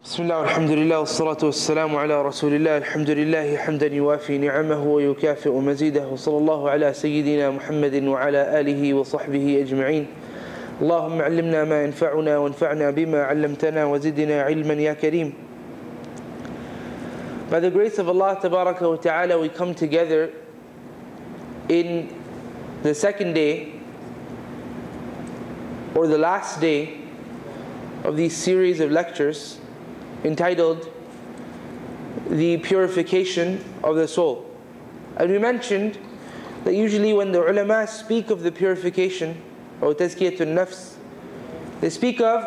بسم الله والحمد لله والصلاة والسلام على رسول الله الحمد لله حمدا يوافي نعمه ويكافئ مزيده وصلى الله على سيدنا محمد وعلى آله وصحبه أجمعين اللهم علمنا ما ينفعنا وانفعنا بما علمتنا وزدنا علما يا كريم. By the grace of Allah Tabaraka wa Ta'ala, we come together in the second day or the last day of these series of lectures entitled The Purification of the Soul. And we mentioned that usually when the ulama speak of the purification or tazkiyatun nafs, they speak of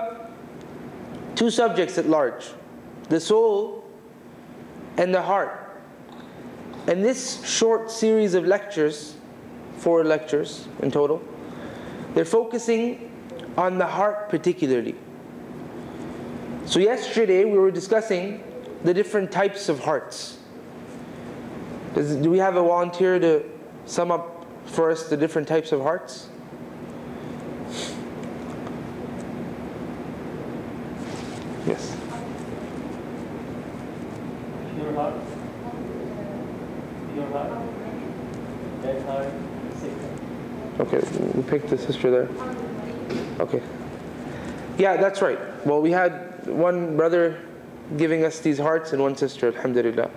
two subjects at large: the soul and the heart. And this short series of lectures, 4 lectures in total, they're focusing on the heart particularly. So yesterday we were discussing the different types of hearts. Do we have a volunteer to sum up for us the different types of hearts? Yes. Pure heart, dead heart, sick heart. Okay, we picked the sister there. Okay. Yeah, that's right. Well, we had one brother giving us these hearts and one sister, alhamdulillah.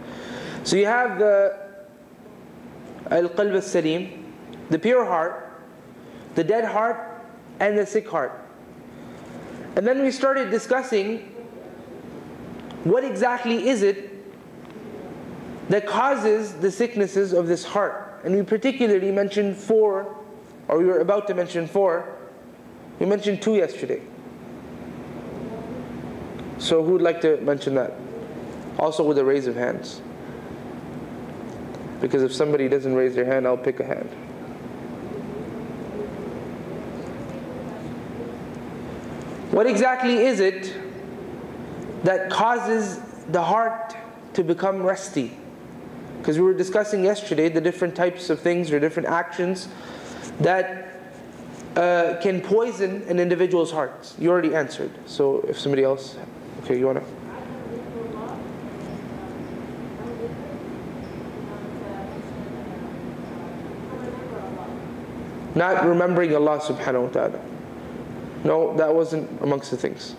So you have the Al-Qalb Saleem, the pure heart, the dead heart, and the sick heart. And then we started discussing what exactly is it that causes the sicknesses of this heart. And we particularly mentioned 4, or we were about to mention 4. We mentioned 2 yesterday. So who would like to mention that? Also with a raise of hands. Because if somebody doesn't raise their hand, I'll pick a hand. What exactly is it that causes the heart to become rusty? Because we were discussing yesterday the different types of things or different actions that can poison an individual's heart. You already answered. So if somebody else... Okay, you want to? Not remembering Allah subhanahu wa ta'ala. No, that wasn't amongst the things.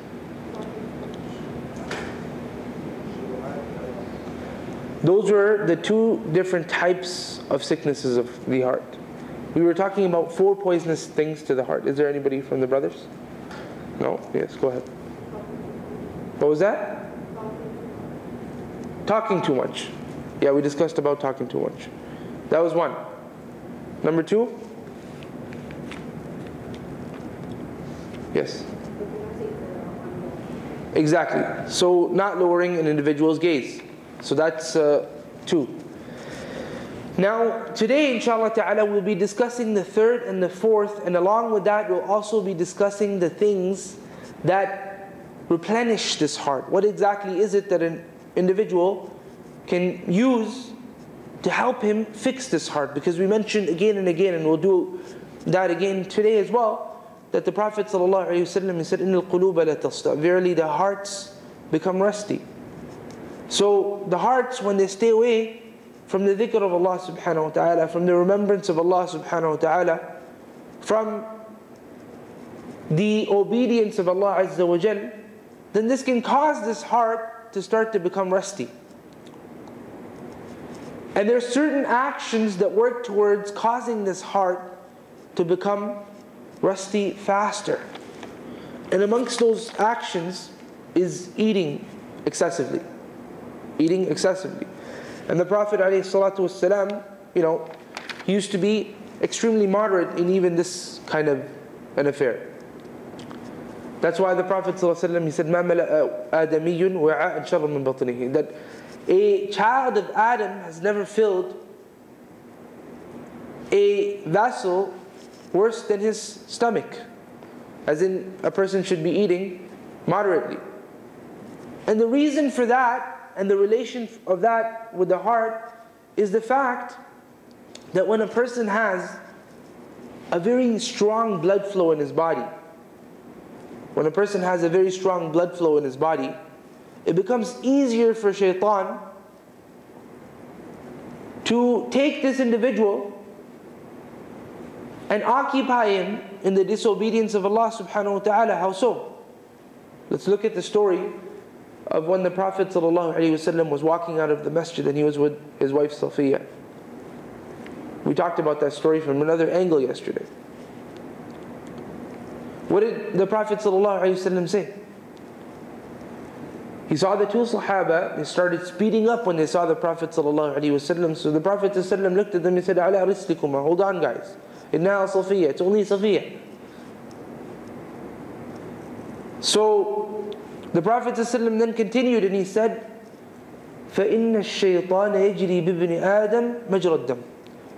Those were the 2 different types of sicknesses of the heart. We were talking about 4 poisonous things to the heart. Is there anybody from the brothers? No? Yes, go ahead. What was that? Talking too much. Yeah, we discussed about talking too much. That was 1. Number 2? Yes. Exactly. So not lowering an individual's gaze. So that's 2. Now, today, inshallah ta'ala, we'll be discussing the 3rd and the 4th, and along with that, we'll also be discussing the things that replenish this heart. What exactly is it that an individual can use to help him fix this heart? Because we mentioned again and again, and we'll do that again today as well, that the Prophet ﷺ said, "Innal quluba la tasda." Verily the hearts become rusty. So the hearts, when they stay away from the dhikr of Allah subhanahu wa ta'ala, from the remembrance of Allah subhanahu wa ta'ala, from the obedience of Allah azza wa jal, then this can cause this heart to start to become rusty. And there are certain actions that work towards causing this heart to become rusty faster. And amongst those actions is eating excessively. Eating excessively. And the Prophet ﷺ, he used to be extremely moderate in even this kind of an affair. That's why the Prophet ﷺ, he said, مَا مَلَأَ آدَمِيٌّ وَعَاءً شَرًّا مِّن بَطْنِهِ, that a child of Adam has never filled a vessel worse than his stomach. As in, a person should be eating moderately. And the reason for that, and the relation of that with the heart, is the fact that when a person has a very strong blood flow in his body, when a person has a very strong blood flow in his body, it becomes easier for shaitan to take this individual and occupy him in the disobedience of Allah subhanahu wa ta'ala. How so? Let's look at the story of when the Prophet ﷺ was walking out of the masjid and he was with his wife Safiya. We talked about that story from another angle yesterday. What did the Prophet ﷺ say? He saw the two Sahaba, they started speeding up when they saw the Prophet ﷺ. So the Prophet ﷺ looked at them and said, "Ala rislikuma, hold on guys. Inna Safiya, it's only Safiya." So the Prophet ﷺ then continued and he said, فَإِنَّ الشَّيْطَانَ يَجْرِي بِابْنِ آدَمَ مَجْرَى الدَّمِ.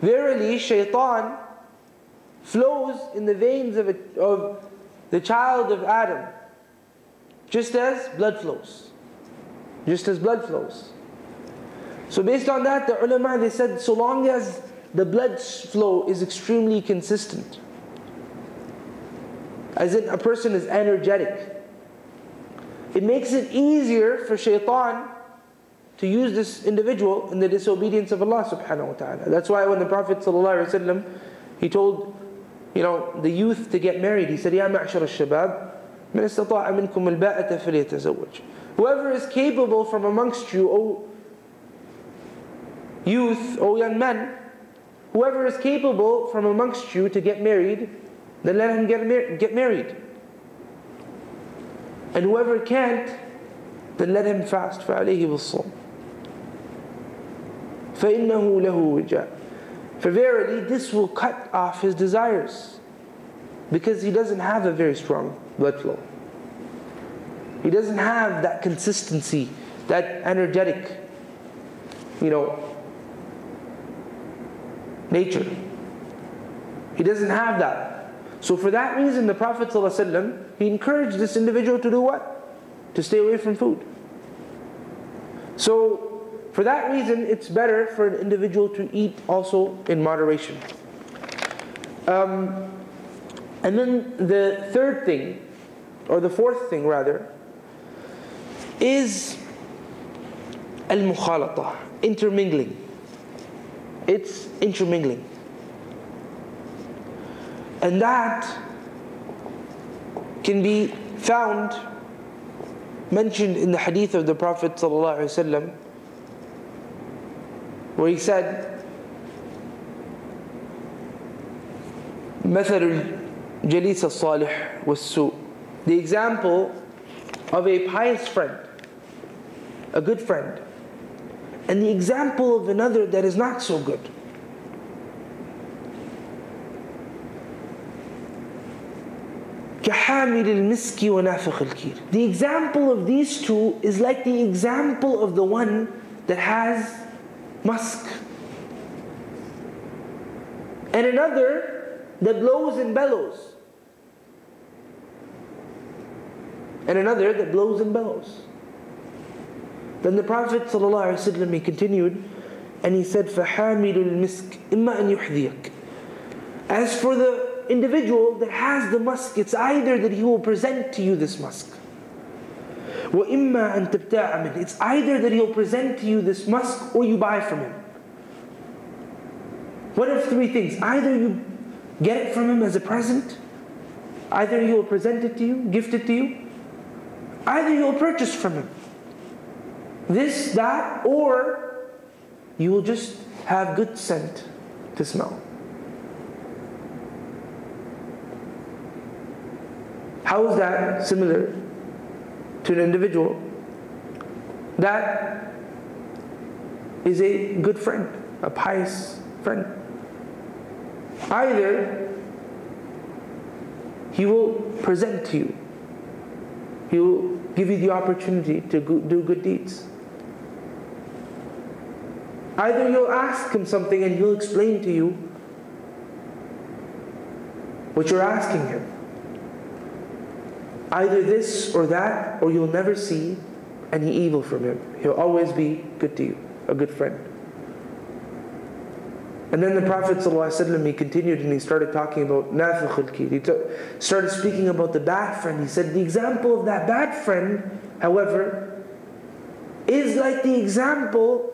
Verily, shaitan flows in the veins of the child of Adam, just as blood flows. Just as blood flows. So based on that, the ulama, they said, so long as the blood flow is extremely consistent, as in a person is energetic, it makes it easier for shaitan to use this individual in the disobedience of Allah subhanahu wa ta'ala. That's why when the Prophet ﷺ, he told the youth to get married, he said, "Ya ma'shar al-shabab, man istata'a minkum al-ba'ata falyatazawwaj." Whoever is capable from amongst you, O youth, O young men, whoever is capable from amongst you to get married, then let him get married. And whoever can't, then let him fast. فَعَلَيْهِ بِالصَّوْمِ فَإِنَّهُ لَهُ وِجَاءٌ. For verily, this will cut off his desires, because he doesn't have a very strong blood flow. He doesn't have that consistency, that energetic, nature. He doesn't have that. So for that reason, the Prophet ﷺ, he encouraged this individual to do what? To stay away from food. So for that reason, it's better for an individual to eat also in moderation. And then the third thing, or the fourth thing rather, is al-mukhalata, intermingling. It's intermingling. And that can be found, mentioned in the hadith of the Prophet ﷺ, where he said, مَثَلُ الْجَلِيسَ الصَّالِحِ وَالسُّوءِ. The example of a pious friend, a good friend, and the example of another that is not so good. كَحَامِلِ الْمِسْكِ وَنَافِخِ الْكِيرِ. The example of these two is like the example of the one that has musk, and another that blows and bellows. And another that blows and bellows. Then the Prophet ﷺ, he continued and he said, فَحَامِلُ الْمِسْكِ إِمَّا أَن يُحْذِيَكَ. As for the individual that has the musk, it's either that he will present to you this musk, وَإِمَّا أَن تَبْتَاعَ مِنْهِ. It's either that he'll present to you this musk or you buy from him. One of three things: either you get it from him as a present, either he will present it to you, gift it to you, either you will purchase from him this, that, or you will just have good scent to smell. How is that similar to an individual that is a good friend, a pious friend? Either he will present to you, he will give you the opportunity to do good deeds. Either you'll ask him something and he'll explain to you what you're asking him. Either this or that, or you'll never see any evil from him. He'll always be good to you, a good friend. And then the Prophet ﷺ, he continued and he started talking about nafikh al-kir. He started speaking about the bad friend. He said the example of that bad friend, however, is like the example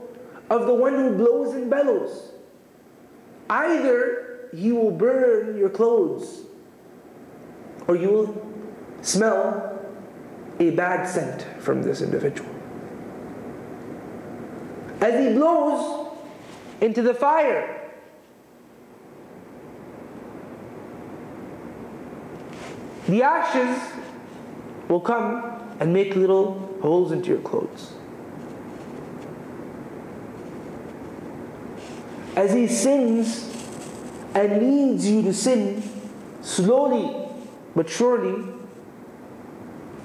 of the one who blows and bellows. Either he will burn your clothes, or you will smell a bad scent from this individual. As he blows into the fire, the ashes will come and make little holes into your clothes. As he sins and leads you to sin, slowly but surely,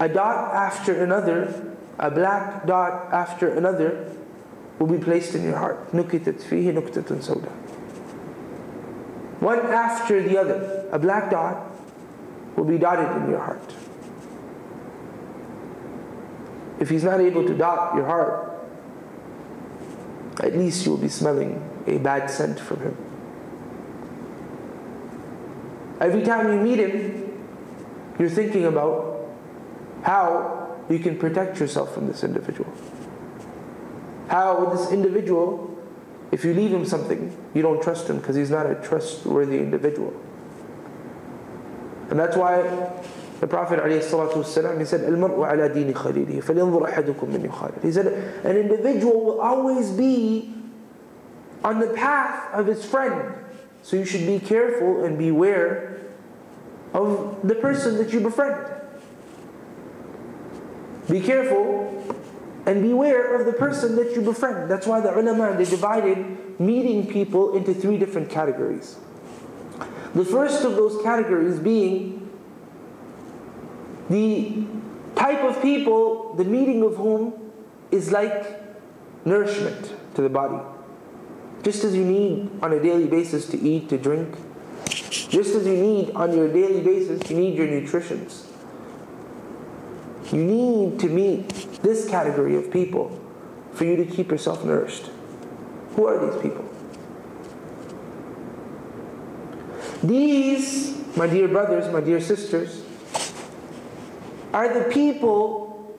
a dot after another, a black dot after another, will be placed in your heart. نُكِتَتْ فِيهِ نُكْتَةٌ سَوْدَى. One after the other, a black dot will be dotted in your heart. If he's not able to dot your heart, at least you'll be smelling a bad scent from him. Every time you meet him, you're thinking about how you can protect yourself from this individual. How with this individual, if you leave him something, you don't trust him because he's not a trustworthy individual. And that's why the Prophet ﷺ, he said, الْمَرْءُ عَلَى دِينِ خَلِيلِهِ فَلْيَنْظُرْ أَحَدُكُمْ مِنْ يُخَالِلِ. He said, an individual will always be on the path of his friend. So you should be careful and beware of the person that you befriend. Be careful and beware of the person that you befriend. That's why the ulama, they divided meeting people into 3 different categories. The first of those categories being the type of people, the meeting of whom is like nourishment to the body. Just as you need on a daily basis to eat, to drink, just as you need on your daily basis, you need your nutritions. You need to meet this category of people for you to keep yourself nourished. Who are these people? These, my dear brothers, my dear sisters, are the people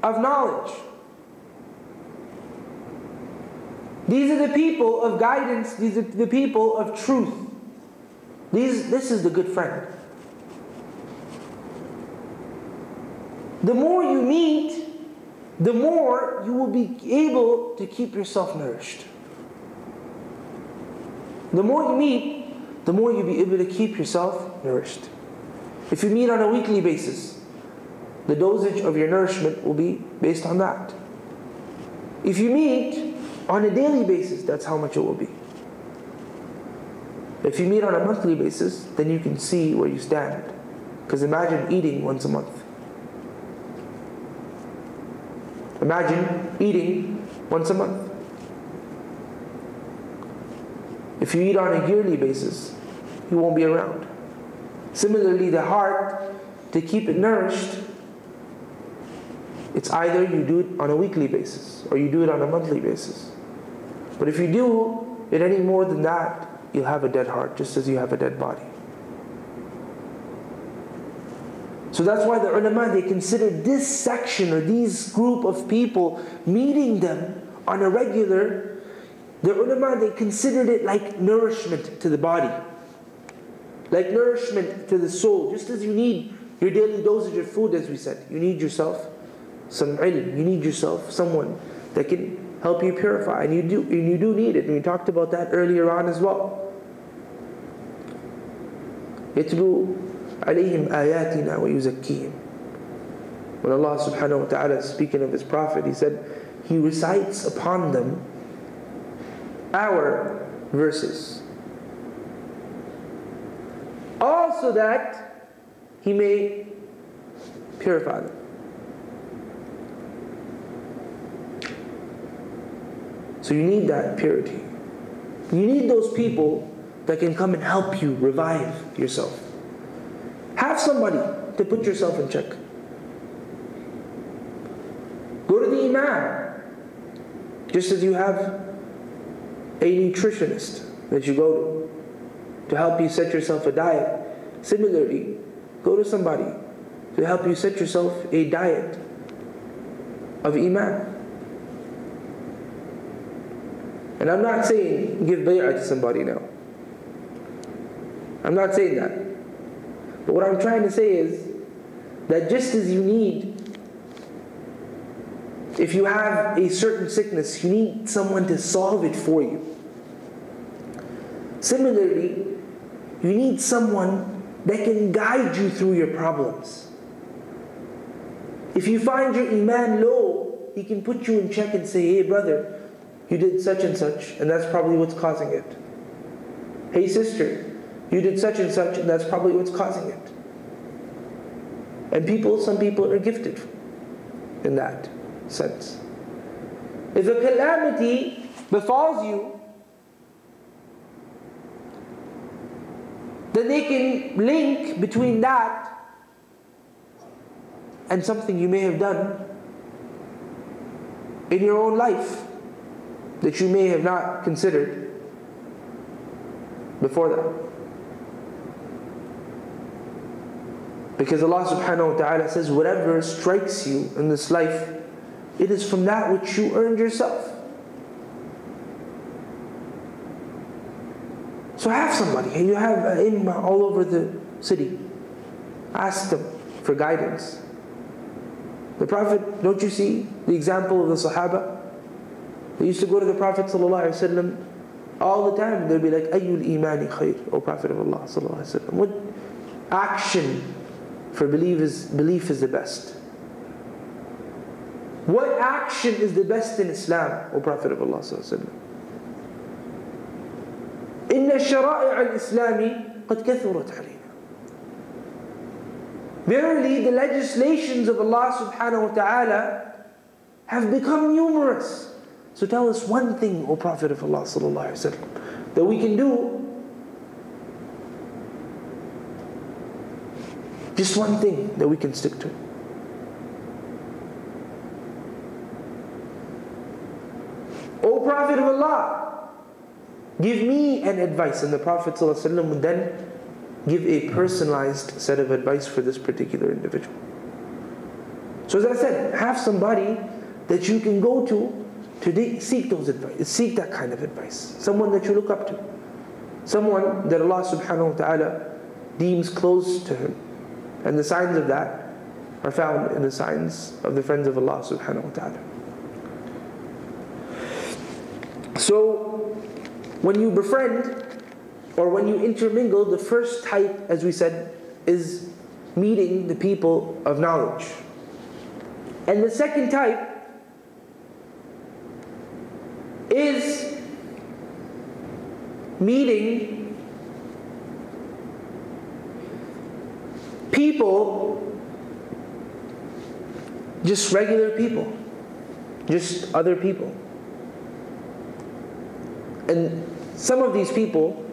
of knowledge. These are the people of guidance. These are the people of truth. This is the good friend. The more you meet, the more you will be able to keep yourself nourished. The more you meet, the more you'll be able to keep yourself nourished. If you meet on a weekly basis, the dosage of your nourishment will be based on that. If you meet on a daily basis, that's how much it will be. If you meet on a monthly basis, then you can see where you stand. Because imagine eating once a month. Imagine eating once a month. If you eat on a yearly basis, you won't be around. Similarly, the heart, to keep it nourished, it's either you do it on a weekly basis or you do it on a monthly basis. But if you do it any more than that, you'll have a dead heart, just as you have a dead body. So that's why the ulama, they consider this section or these group of people, meeting them on a regular, the ulama, they considered it like nourishment to the body, like nourishment to the soul. Just as you need your daily dosage of food, as we said, you need yourself some ilm, you need yourself someone that can help you purify, and you do need it, and we talked about that earlier on as well. يَتْلُو عَلَيْهِمْ آيَاتِنَا وَيُزَكِّيهِمْ. When Allah subhanahu wa ta'ala is speaking of His Prophet, He said, He recites upon them our verses, also that He may purify them. So you need that purity. You need those people that can come and help you revive yourself. Have somebody to put yourself in check. Go to the imam. Just as you have a nutritionist that you go to help you set yourself a diet. Similarly, go to somebody to help you set yourself a diet of iman. And I'm not saying give bay'ah to somebody now. I'm not saying that. But what I'm trying to say is that just as you need, if you have a certain sickness, you need someone to solve it for you. Similarly, you need someone that can guide you through your problems. If you find your iman low, he can put you in check and say, hey brother, you did such and such, and that's probably what's causing it. Hey sister, you did such and such, and that's probably what's causing it. And some people are gifted in that sense. If a calamity befalls you, then they can link between that and something you may have done in your own life that you may have not considered before that. Because Allah subhanahu wa ta'ala says, whatever strikes you in this life, it is from that which you earned yourself. So have somebody, and you have a'immah all over the city. Ask them for guidance. The Prophet, don't you see the example of the Sahaba? They used to go to the Prophet ﷺ all the time. They'd be like, Ayyul imani khair, O Prophet of Allah ﷺ. What action for belief is the best? What action is the best in Islam, O Prophet of Allah ﷺ? Inna shara'i al-Islami qad kathurat alayna. Verily, the legislations of Allah subhanahu wa ta'ala have become numerous. So tell us one thing, O Prophet of Allah sallallahu alaihi wasallam, that we can do. Just one thing that we can stick to. O Prophet of Allah, give me an advice. And the Prophet sallallahu alaihi wasallam would then give a personalized set of advice for this particular individual. So as I said, have somebody that you can go to seek those advice, seek that kind of advice. Someone that you look up to. Someone that Allah subhanahu wa ta'ala deems close to Him. And the signs of that are found in the signs of the friends of Allah subhanahu wa ta'ala. So, when you befriend, or when you intermingle, the first type, as we said, is meeting the people of knowledge. And the second type is meeting people, just regular people, just other people. And some of these people,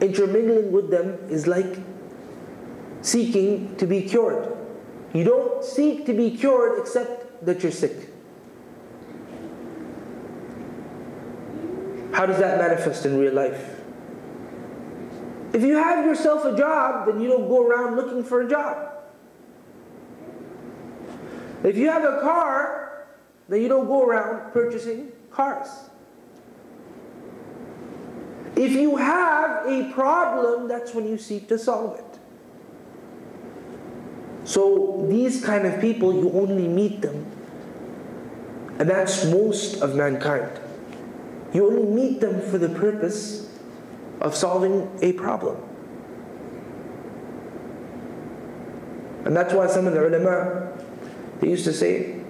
intermingling with them is like seeking to be cured. You don't seek to be cured except that you're sick. How does that manifest in real life? If you have yourself a job, then you don't go around looking for a job. If you have a car, then you don't go around purchasing cars. If you have a problem, that's when you seek to solve it. So these kind of people, you only meet them, and that's most of mankind. You only meet them for the purpose of solving a problem. And that's why some of the ulama, they used to say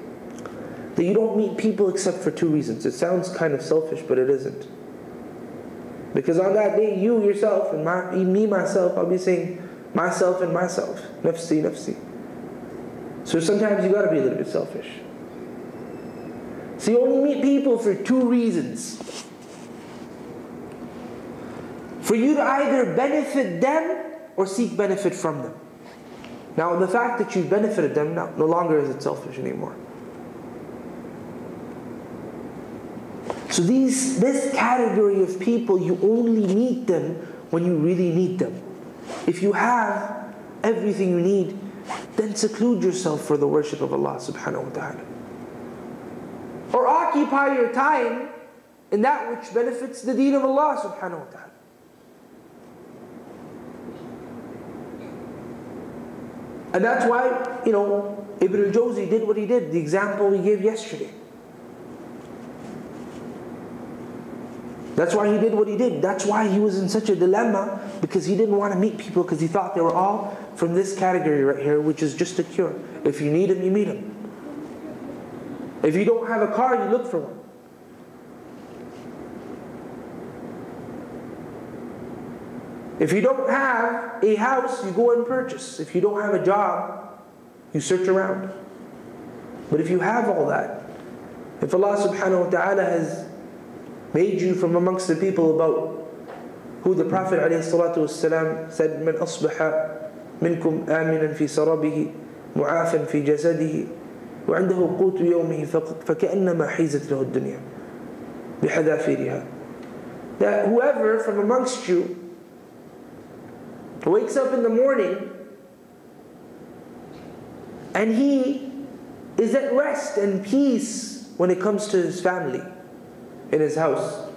that you don't meet people except for two reasons. It sounds kind of selfish, but it isn't. Because on that day, you yourself and me myself, I'll be saying myself and myself, nafsi, nafsi. So sometimes you got to be a little bit selfish. So you only meet people for two reasons. For you to either benefit them or seek benefit from them. Now the fact that you've benefited them, no longer is it selfish anymore. So this category of people, you only meet them when you really need them. If you have everything you need, then seclude yourself for the worship of Allah subhanahu wa ta'ala. Or occupy your time in that which benefits the deen of Allah subhanahu wa ta'ala. And that's why, Ibn al-Jawzi did what he did, the example we gave yesterday. That's why he did what he did. That's why he was in such a dilemma, because he didn't want to meet people because he thought they were all from this category right here, which is just a cure. If you need them, you meet them. If you don't have a car, you look for one. If you don't have a house, you go and purchase. If you don't have a job, you search around. But if you have all that, if Allah subhanahu wa ta'ala has made you from amongst the people about who the Prophet ﷺ said, مَنْ أَصْبَحَ مِنْكُمْ آمِنًا فِي سَرَبِهِ مُعَافًا فِي جَسَدِهِ وعنده قوت يومه فكأنما حيزت له الدنيا بحذافيرها. That whoever from amongst you wakes up in the morning and he is at rest and peace when it comes to his family, in his house,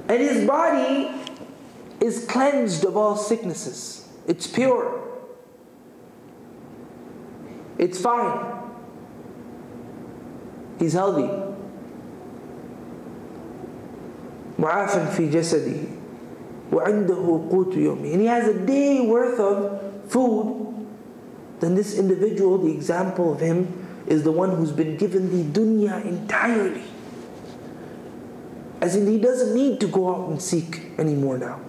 and his body is cleansed of all sicknesses, it's pure, it's fine, he's healthy. معافٍ في جسده وعنده قوت يومه, and he has a day worth of food, then this individual, the example of him, is the one who's been given the dunya entirely. As in, he doesn't need to go out and seek anymore now,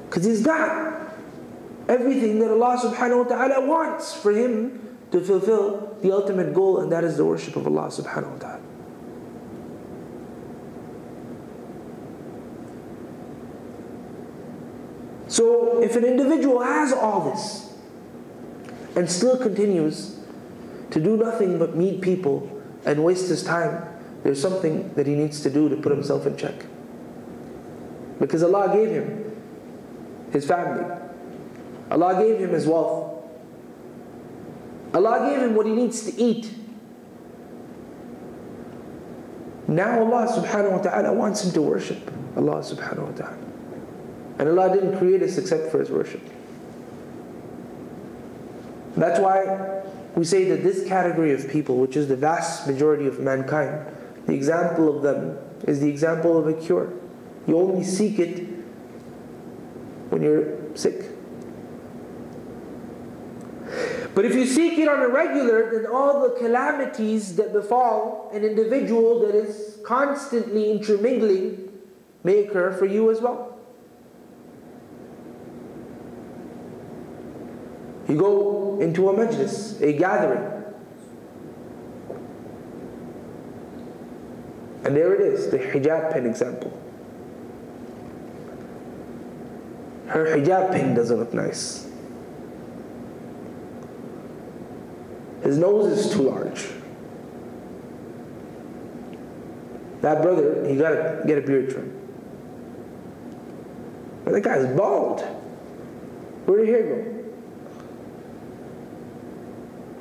because he's got everything that Allah subhanahu wa ta'ala wants for him to fulfill the ultimate goal, and that is the worship of Allah subhanahu wa ta'ala. So if an individual has all this and still continues to do nothing but meet people and waste his time, there's something that he needs to do to put himself in check. Because Allah gave him his family, Allah gave him his wealth, Allah gave him what he needs to eat. Now Allah subhanahu wa ta'ala wants him to worship Allah subhanahu wa ta'ala. And Allah didn't create us except for His worship. That's why we say that this category of people, which is the vast majority of mankind, the example of them is the example of a cure. You only seek it when you're sick. But if you seek it on a regular, then all the calamities that befall an individual that is constantly intermingling may occur for you as well. You go into a majlis, a gathering, and there it is, the hijab pin example. Her hijab pin doesn't look nice. His nose is too large. That brother, he gotta get a beard trim. But that guy's bald. Where did your hair go?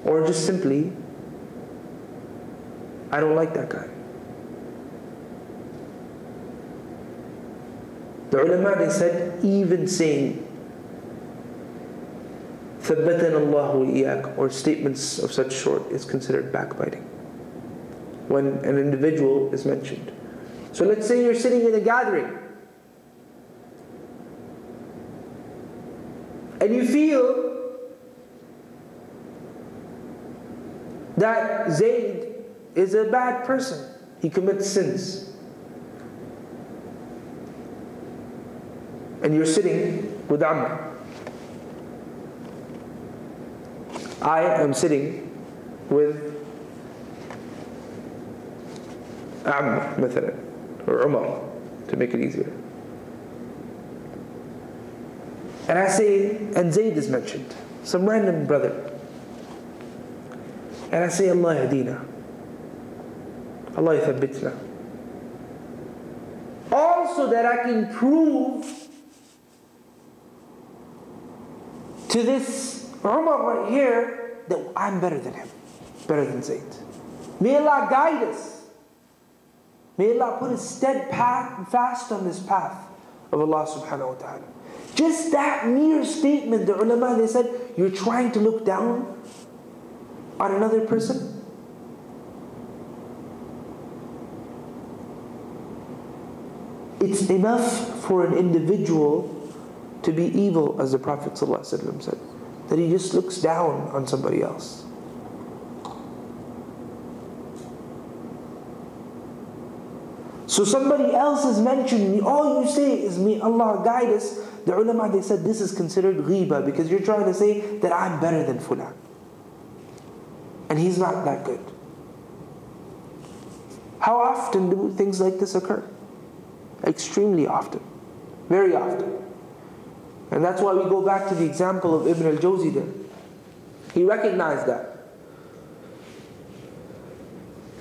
Or just simply, I don't like that guy. The ulama, they said, even saying ثَبَّتَنَ اللَّهُ وَإِيَّاكَ, or statements of such sort, is considered backbiting when an individual is mentioned. So let's say you're sitting in a gathering and you feel that Zayd is a bad person, he commits sins, and you're sitting with Amr. I am sitting with Amr, مثلا, or Umar, to make it easier. And I say, and Zayd is mentioned, some random brother. And I say, Allah yahdina, Allah yathabbitna. Also that I can prove to this Umar right here that I'm better than him, better than Zayd. May Allah guide us May Allah put us steadfast on this path of Allah subhanahu wa ta'ala. Just that mere statement, the ulama, they said, you're trying to look down on another person? It's enough for an individual to be evil, as the Prophet ﷺ said, that he just looks down on somebody else. So somebody else is mentioned, all you say is, may Allah guide us. The ulama, they said this is considered ghiba, because you're trying to say that I'm better than fulan, and he's not that good. How often do things like this occur? Extremely often. Very often. And that's why we go back to the example of Ibn al-Jawzi there. He recognized that.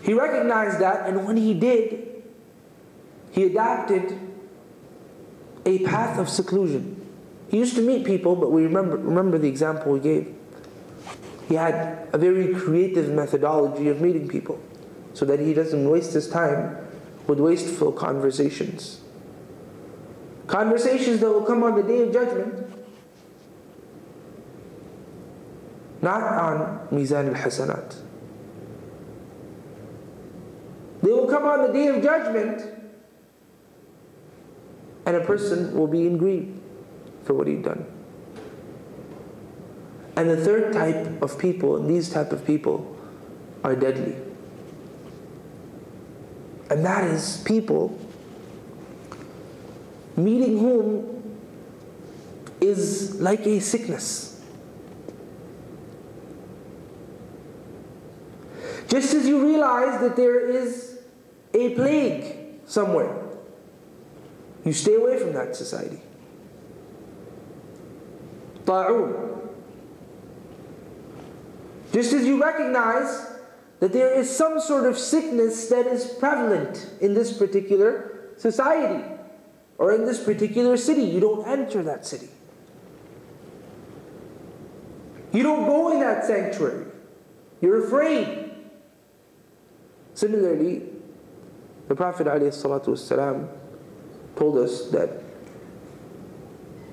He recognized that, and when he did, he adopted a path of seclusion. He used to meet people, but we remember the example we gave. He had a very creative methodology of meeting people, so that he doesn't waste his time with wasteful conversations. Conversations that will come on the Day of Judgment, not on Mizan al-Hasanat. They will come on the Day of Judgment, and a person will be in grief for what he'd done. And the third type of people, and these type of people, are deadly. And that is people meeting whom is like a sickness. Just as you realize that there is a plague somewhere, you stay away from that society. Ta'un. Just as you recognize that there is some sort of sickness that is prevalent in this particular society or in this particular city, you don't enter that city. You don't go in that sanctuary. You're afraid. Similarly, the Prophet ﷺ told us that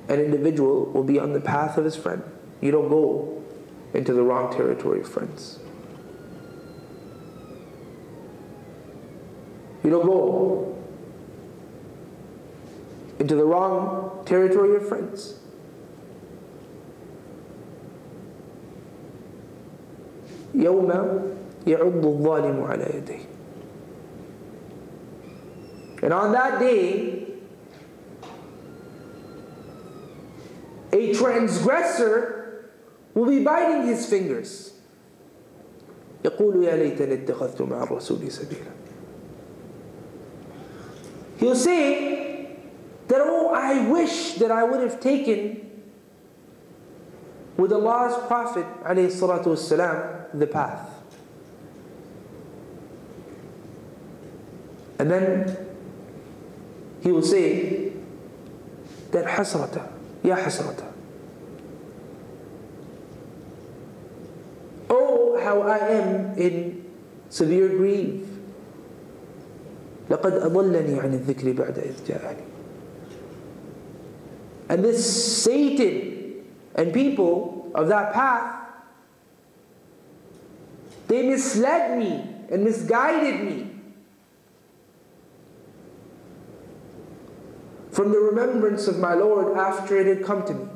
an individual will be on the path of his friend. You don't go into the wrong territory of friends. You don't go into the wrong territory of friends. يَوْمَ يَعُضُّ الظَّالِمُ عَلَى يَدَيْهِ. And on that day, a transgressor will be biting his fingers. يَقُولُ يَا لَيْتَنِ اتَّخَذْتُ مَعَ الرَّسُولِ سَبِيلًا. He'll say that, oh, I wish that I would have taken with Allah's Prophet ﷺ the path. And then he will say that hasrata, ya hasrata. Oh, how I am in severe grief. لَقَدْ أَضَلَّنِي عَنِ الذِّكْرِ بَعْدَ إِذْ جَاءَنِي. And this Satan and people of that path, they misled me and misguided me from the remembrance of my Lord after it had come to me.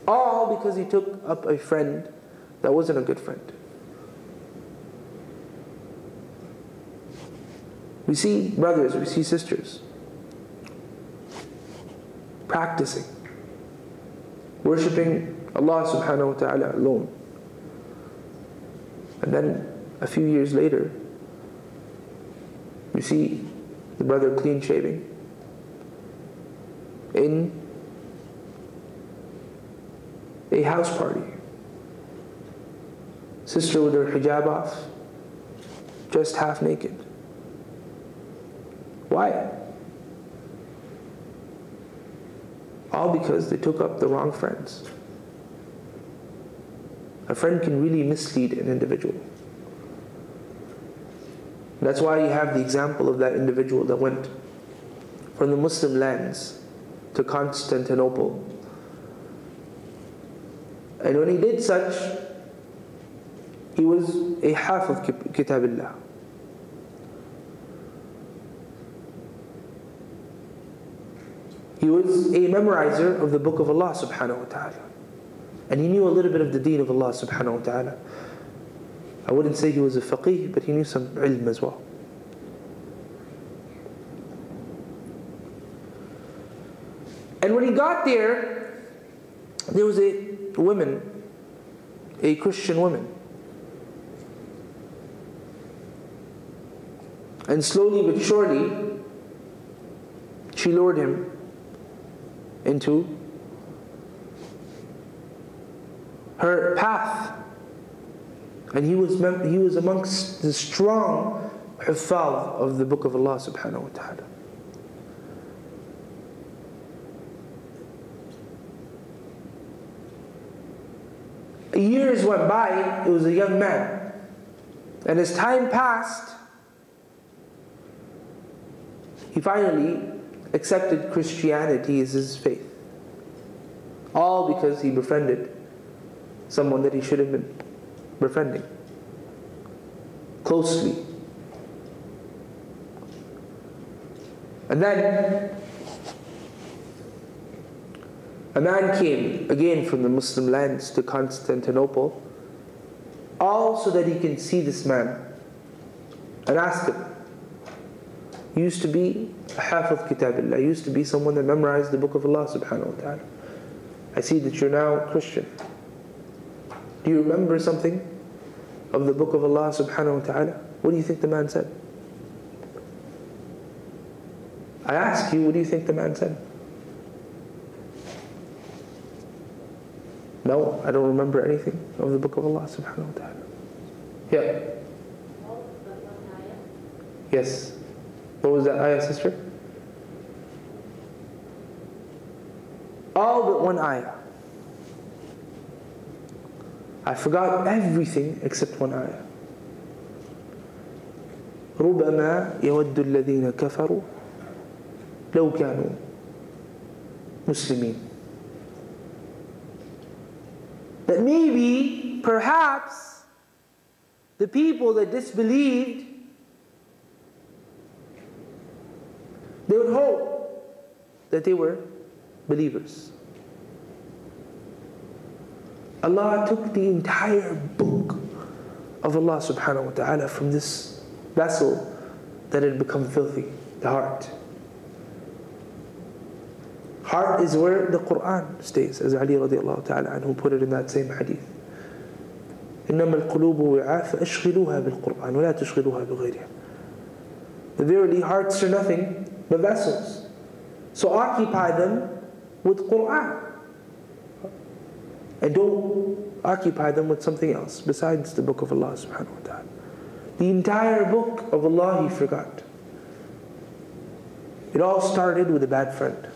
All because he took up a friend that wasn't a good friend. We see brothers, we see sisters practicing, worshipping Allah subhanahu wa ta'ala alone. And then a few years later, you see the brother clean shaving in a house party. Sister with her hijab off, just half naked. Why? All because they took up the wrong friends. A friend can really mislead an individual. That's why you have the example of that individual that went from the Muslim lands to Constantinople. And when he did such, he was a hafiz kitabillah. He was a memorizer of the book of Allah subhanahu wa ta'ala. And he knew a little bit of the deen of Allah subhanahu wa ta'ala. I wouldn't say he was a faqih, but he knew some ilm as well. And when he got there, there was a woman, a Christian woman. And slowly but surely, she lured him into her path. And he was amongst the strong huffaz of the book of Allah subhanahu wa ta'ala. Years went by, it was a young man. And as time passed, he finally accepted Christianity as his faith. All because he befriended someone that he should have been befriending closely. And then a man came again from the Muslim lands to Constantinople, all so that he can see this man and ask him. He used to be a hafiz kitabillah. He used to be someone that memorized the book of Allah subhanahu wa ta'ala. I see that you're now a Christian. Do you remember something of the book of Allah subhanahu wa ta'ala? What do you think the man said? I ask you, what do you think the man said? No, I don't remember anything of the book of Allah subhanahu wa ta'ala. Yeah. Yes. What was that ayah, sister? All but one ayah. I forgot everything except one ayah. ربما يود الذين كفروا لو كانوا مسلمين. That maybe, perhaps, the people that disbelieved, they would hope that they were believers. Allah took the entire book of Allah subhanahu wa ta'ala from this vessel that had become filthy, the heart. Heart is where the Quran stays, as Ali radiallahu ta'ala anhu put it in that same hadith. إِنَّمَا الْقُلُوبُ وِعَاء فَأَشْغِلُوهَا بِالْقُرْآنِ وَلَا تُشْغِلُوهَا بِغَيْرِهَا. Verily, hearts are nothing but vessels. So occupy them with Quran. And don't occupy them with something else besides the book of Allah subhanahu wa ta'ala. The entire book of Allah he forgot. It all started with a bad friend.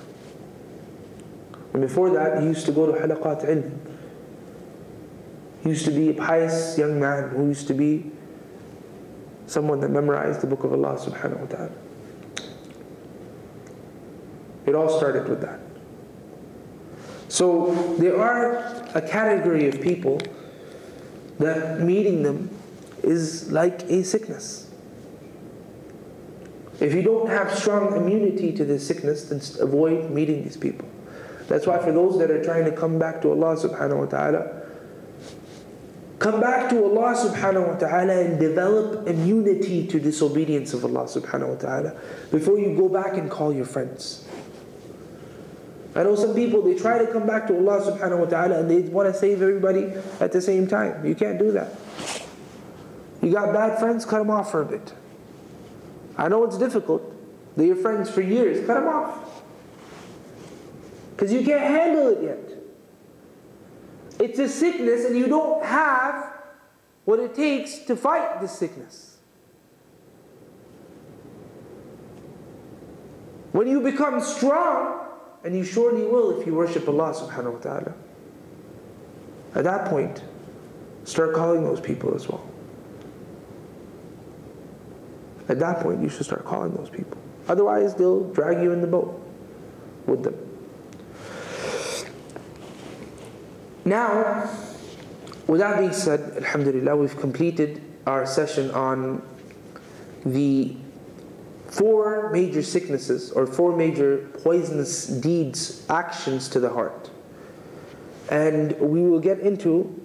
And before that, he used to go to halaqat ilm. He used to be a pious young man who used to be someone that memorized the book of Allah subhanahu wa ta'ala. It all started with that. So there are a category of people that meeting them is like a sickness. If you don't have strong immunity to this sickness, then avoid meeting these people. That's why for those that are trying to come back to Allah subhanahu wa ta'ala, come back to Allah subhanahu wa ta'ala and develop immunity to disobedience of Allah subhanahu wa ta'ala before you go back and call your friends. I know some people, they try to come back to Allah subhanahu wa ta'ala and they want to save everybody at the same time. You can't do that. You got bad friends, cut them off for a bit. I know it's difficult. They're your friends for years, cut them off. Because you can't handle it yet. It's a sickness and you don't have what it takes to fight this sickness. When you become strong, and you surely will if you worship Allah subhanahu wa ta'ala, at that point, start calling those people as well. At that point, you should start calling those people. Otherwise, they'll drag you in the boat with them. Now, with that being said, alhamdulillah, we've completed our session on the 4 major sicknesses or 4 major poisonous deeds, actions to the heart. And we will get into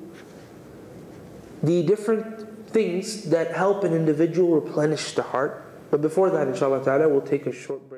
the different things that help an individual replenish the heart. But before that, inshallah ta'ala, we'll take a short break.